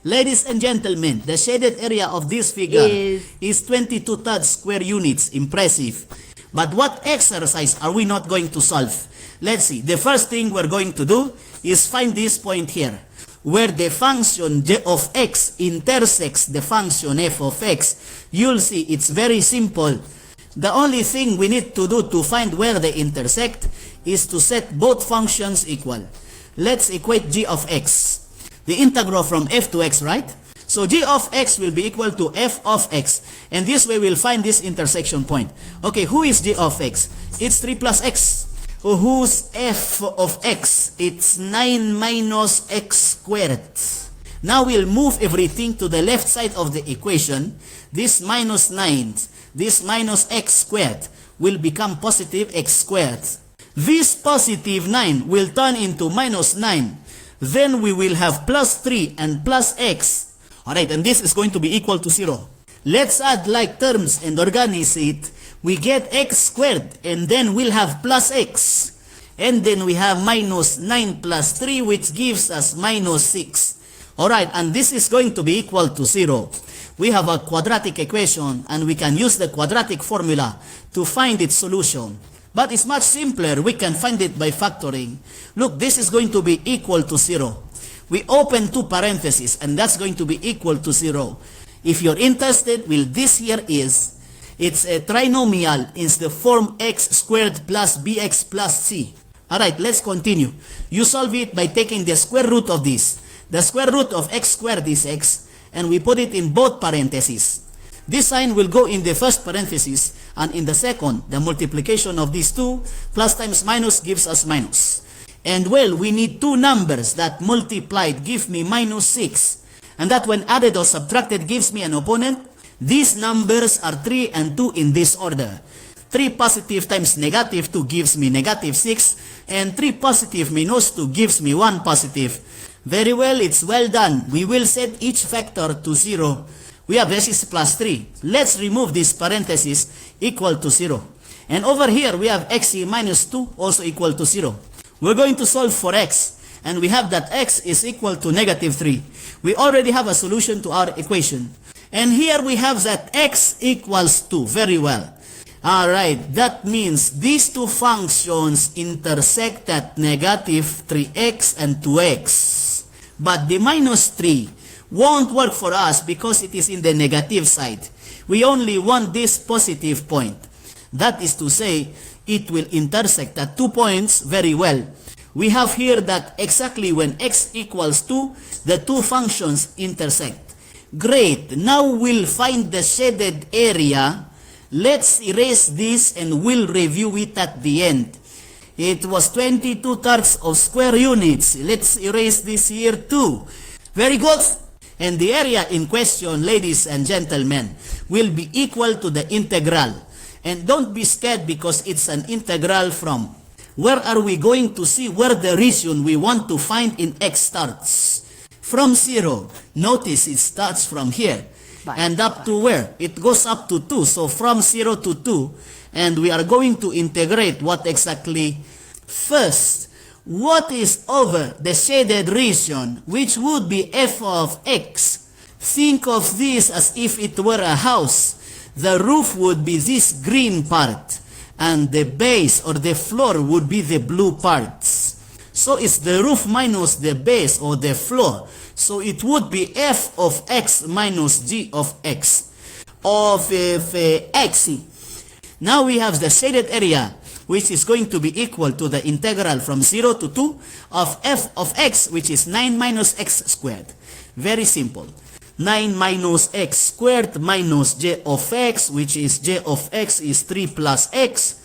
Ladies and gentlemen, the shaded area of this figure is 22 square units. Impressive. But what exercise are we not going to solve? Let's see. The first thing we're going to do is find this point here, where the function g of x intersects the function f of x. You'll see it's very simple. The only thing we need to do to find where they intersect is to set both functions equal. Let's equate g of x. The integral from f to x, right? So g of x will be equal to f of x. And this way we'll find this intersection point. Okay, who is g of x? It's 3 plus x. Who's f of x? It's 9 minus x squared. Now we'll move everything to the left side of the equation. This minus 9, this minus x squared will become positive x squared. This positive 9 will turn into minus 9. Then we will have plus 3 and plus x. Alright, and this is going to be equal to 0. Let's add like terms and organize it. We get x squared, and then we'll have plus x. And then we have minus 9 plus 3, which gives us minus 6. Alright, and this is going to be equal to 0. We have a quadratic equation, and we can use the quadratic formula to find its solution. But it's much simpler. We can find it by factoring. Look, this is going to be equal to 0. We open two parentheses, and that's going to be equal to 0. If you're interested, well, this here is, it's a trinomial in the form x squared plus bx plus c. Alright, let's continue. You solve it by taking the square root of this. The square root of x squared is x, and we put it in both parentheses. This sign will go in the first parenthesis, and in the second, the multiplication of these two, plus times minus gives us minus. And well, we need two numbers that multiplied give me minus 6. And that when added or subtracted gives me an opponent. These numbers are 3 and 2 in this order. 3 positive times negative 2 gives me negative 6. And 3 positive minus 2 gives me 1 positive. Very well, it's well done. We will set each factor to 0. We have this is plus 3. Let's remove this parenthesis equal to 0. And over here, we have x minus 2 also equal to 0. We're going to solve for x. And we have that x is equal to negative 3. We already have a solution to our equation. And here we have that x equals 2. Very well. Alright, that means these two functions intersect at negative 3x and 2x. But the minus 3 won't work for us because it is in the negative side. We only want this positive point. That is to say, it will intersect at 2 points very well. We have here that exactly when x equals 2, the two functions intersect. Great. Now we'll find the shaded area. Let's erase this and we'll review it at the end. It was 22 of square units. Let's erase this here too. Very good. And the area in question, ladies and gentlemen, will be equal to the integral. And don't be scared because it's an integral from. Where are we going to see where the region we want to find in x starts? From 0. Notice it starts from here. And up to where? It goes up to 2. So from 0 to 2. And we are going to integrate what exactly? First, what is over the shaded region, which would be f of x? Think of this as if it were a house. The roof would be this green part, and the base or the floor would be the blue parts. So it's the roof minus the base or the floor. So it would be f of x minus g of x of x. Now we have the shaded area, which is going to be equal to the integral from 0 to 2 of f of x, which is 9 minus x squared. Very simple. 9 minus x squared minus j of x, which is j of x is 3 plus x.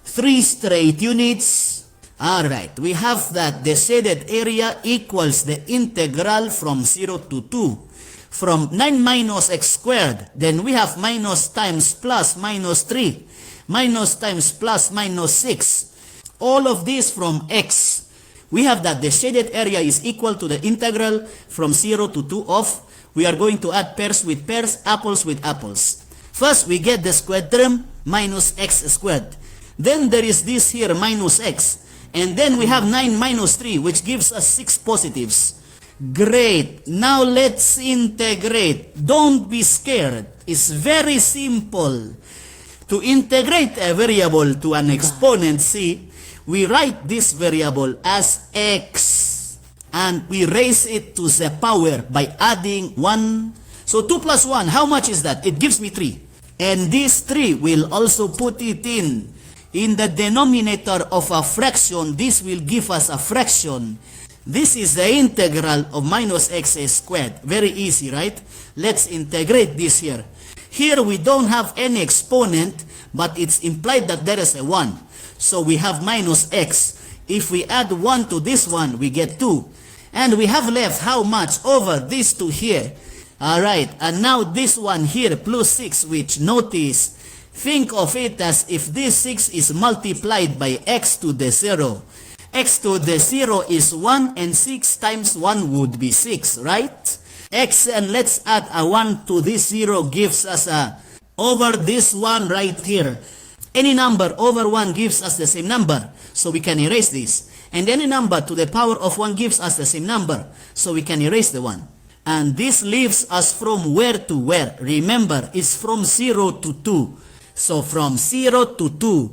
3 straight units. Alright, we have that the shaded area equals the integral from 0 to 2. From 9 minus x squared, then we have minus times plus minus 3. Minus times plus minus 6. All of this from x. We have that the shaded area is equal to the integral from 0 to 2 of, we are going to add pairs with pairs, apples with apples. First, we get the squared term minus x squared. Then there is this here minus x. And then we have 9 minus 3, which gives us 6 positives. Great. Now let's integrate. Don't be scared. It's very simple. To integrate a variable to an exponent, see, we write this variable as x. And we raise it to the power by adding 1. So 2 plus 1, how much is that? It gives me 3. And this 3 will also put it in the denominator of a fraction. This will give us a fraction. This is the integral of minus x squared. Very easy, right? Let's integrate this here. Here we don't have any exponent, but it's implied that there is a 1. So we have minus x. If we add 1 to this one, we get 2. And we have left how much over this 2 here? Alright, and now this one here, plus 6, which notice, think of it as if this 6 is multiplied by x to the 0. X to the 0 is 1, and 6 times 1 would be 6, right? X, and let's add a 1 to this 0 gives us a, over this 1 right here. Any number over 1 gives us the same number, so we can erase this. And any number to the power of 1 gives us the same number, so we can erase the 1. And this leaves us from where to where? Remember, it's from 0 to 2. So from 0 to 2.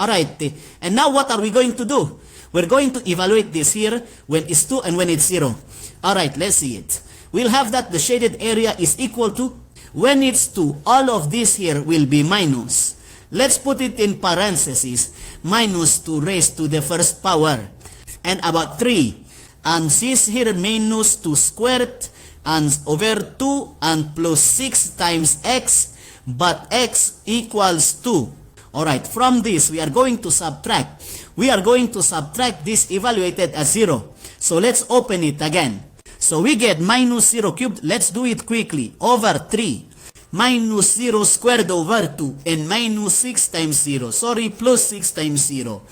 Alright, and now what are we going to do? We're going to evaluate this here when it's 2 and when it's 0. Alright, let's see it. We'll have that the shaded area is equal to, when it's 2, all of this here will be minus. Let's put it in parentheses, minus 2 raised to the first power. And about 3. And this here minus 2 squared, and over 2 and plus 6 times x, but x equals 2. Alright, from this we are going to subtract. We are going to subtract this evaluated as 0. So let's open it again. So we get minus 0 cubed. Let's do it quickly. Over 3. Minus 0 squared over 2. And minus 6 times 0. Sorry, plus 6 times 0.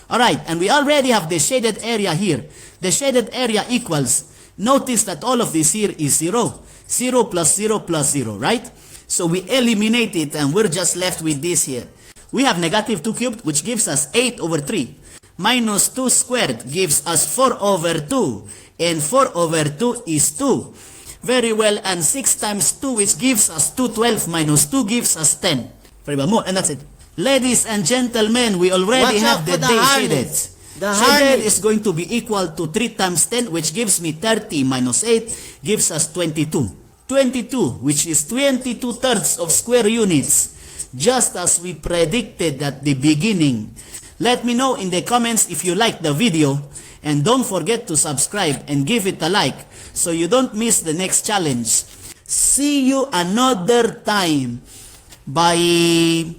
Alright, and we already have the shaded area here. The shaded area equals, notice that all of this here is 0. 0 plus 0 plus 0, right? So we eliminate it and we're just left with this here. We have negative 2 cubed, which gives us 8 over 3. Minus 2 squared gives us 4 over 2. And 4 over 2 is 2. Very well, and 6 times 2, which gives us 212 minus 2 gives us 10. Very more, and that's it. Ladies and gentlemen, we already have the day shaded. The shaded is going to be equal to 3 times 10, which gives me 30 minus 8, gives us 22. 22, which is 22 thirds of square units, just as we predicted at the beginning. Let me know in the comments if you liked the video, and don't forget to subscribe and give it a like so you don't miss the next challenge. See you another time. Bye.